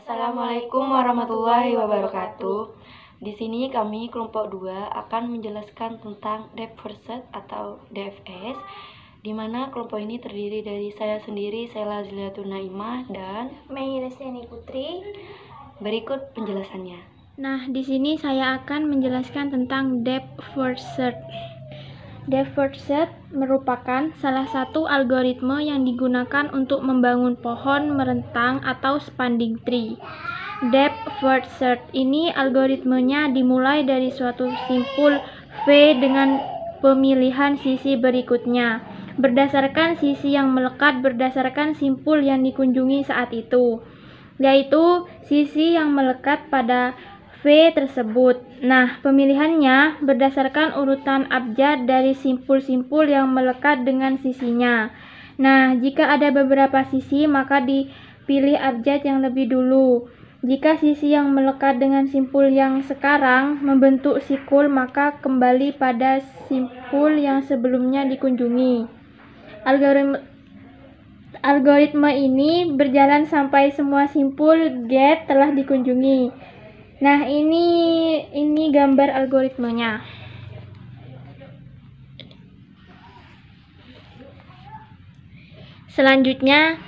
Assalamualaikum warahmatullahi wabarakatuh. Di sini kami kelompok 2 akan menjelaskan tentang depth first search atau DFS, di mana kelompok ini terdiri dari saya sendiri, Sela Ziliatun Naimah, dan Mei Restiani Putri. Berikut penjelasannya. Nah, di sini saya akan menjelaskan tentang depth first search. Depth first search merupakan salah satu algoritma yang digunakan untuk membangun pohon merentang atau spanning tree. Depth first search ini algoritmenya dimulai dari suatu simpul V dengan pemilihan sisi berikutnya, berdasarkan sisi yang melekat berdasarkan simpul yang dikunjungi saat itu, yaitu sisi yang melekat pada V tersebut. Nah, pemilihannya berdasarkan urutan abjad dari simpul-simpul yang melekat dengan sisinya. Nah, jika ada beberapa sisi, maka dipilih abjad yang lebih dulu. Jika sisi yang melekat dengan simpul yang sekarang membentuk sikul, maka kembali pada simpul yang sebelumnya dikunjungi. Algoritma ini berjalan sampai semua simpul get telah dikunjungi. Nah, ini gambar algoritmanya. Selanjutnya,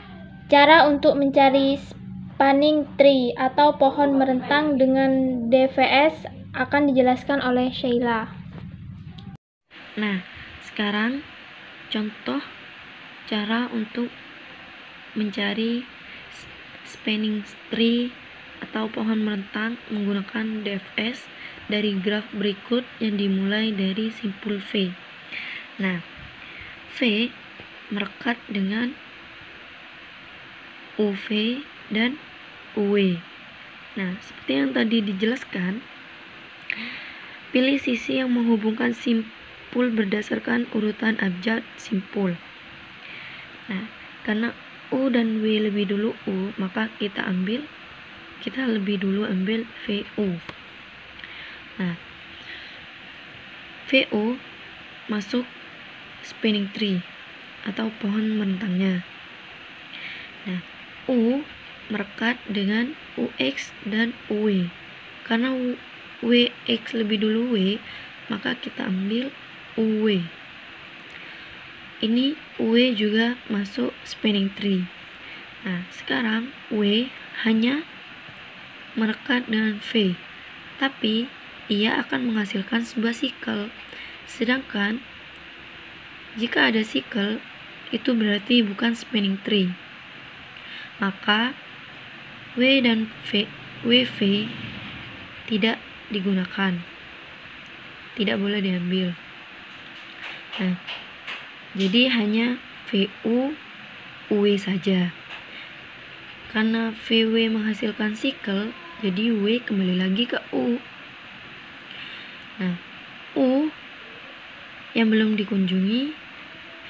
cara untuk mencari spanning tree atau pohon merentang dengan DFS akan dijelaskan oleh Sheila. Nah, sekarang contoh cara untuk mencari spanning tree atau pohon merentang menggunakan DFS dari graf berikut yang dimulai dari simpul V. Nah, V merekat dengan UV dan UW. Nah, seperti yang tadi dijelaskan, pilih sisi yang menghubungkan simpul berdasarkan urutan abjad simpul. Nah, karena U dan W lebih dulu U, maka kita lebih dulu ambil VU. Nah, VU masuk spanning tree atau pohon merentangnya. Nah, U merekat dengan UX dan UW. Karena WX lebih dulu W, maka kita ambil UW. Ini W juga masuk spanning tree. Nah, sekarang W hanya merekat dengan V, tapi ia akan menghasilkan sebuah sikel. Sedangkan jika ada sikel, itu berarti bukan spanning tree. Maka W dan WV tidak digunakan, tidak boleh diambil. Nah, jadi hanya VU, UW saja. Karena VW menghasilkan sikel, jadi W kembali lagi ke U. Nah, U yang belum dikunjungi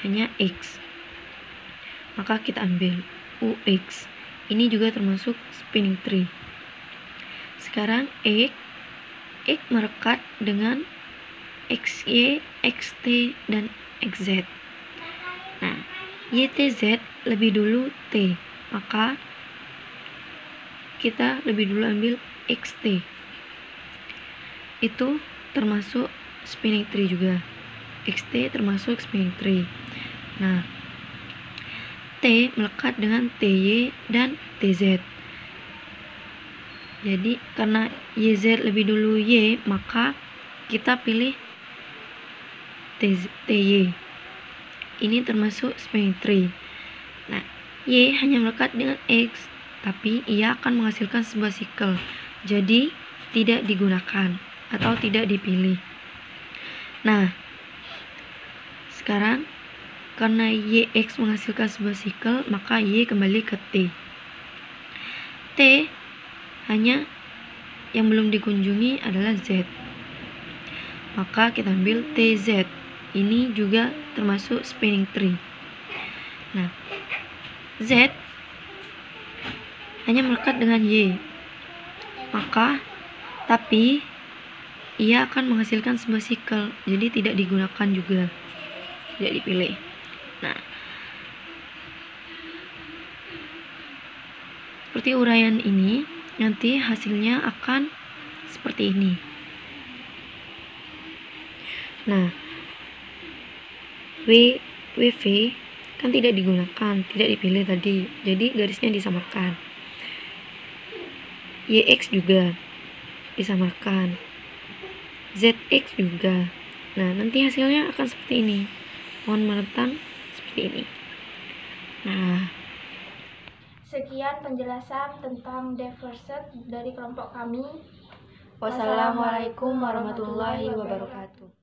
hanya X, maka kita ambil UX. Ini juga termasuk spanning tree. Sekarang X merekat dengan XY, XT, dan XZ. Nah, YTZ lebih dulu T, maka kita lebih dulu ambil XT. Itu termasuk spanning tree juga. XT termasuk spanning tree. Nah, T melekat dengan TY dan TZ. Jadi karena YZ lebih dulu Y, maka kita pilih TY. Ini termasuk spanning tree. Nah, Y hanya melekat dengan X, tapi ia akan menghasilkan sebuah sikel, jadi tidak digunakan atau tidak dipilih. Nah, sekarang karena YX menghasilkan sebuah sikel, maka Y kembali ke T. T hanya yang belum dikunjungi adalah Z, maka kita ambil TZ. Ini juga termasuk spanning tree. Nah, Z hanya melekat dengan Y, tapi ia akan menghasilkan sebuah sikel, jadi tidak digunakan juga, tidak dipilih. Nah, seperti uraian ini, nanti hasilnya akan seperti ini. Nah, WV kan tidak digunakan, tidak dipilih tadi, jadi garisnya disamarkan. YX juga disamarkan, ZX juga. Nah, nanti hasilnya akan seperti ini, pohon meretang seperti ini. Nah, sekian penjelasan tentang Deferset dari kelompok kami. wassalamualaikum warahmatullahi wabarakatuh.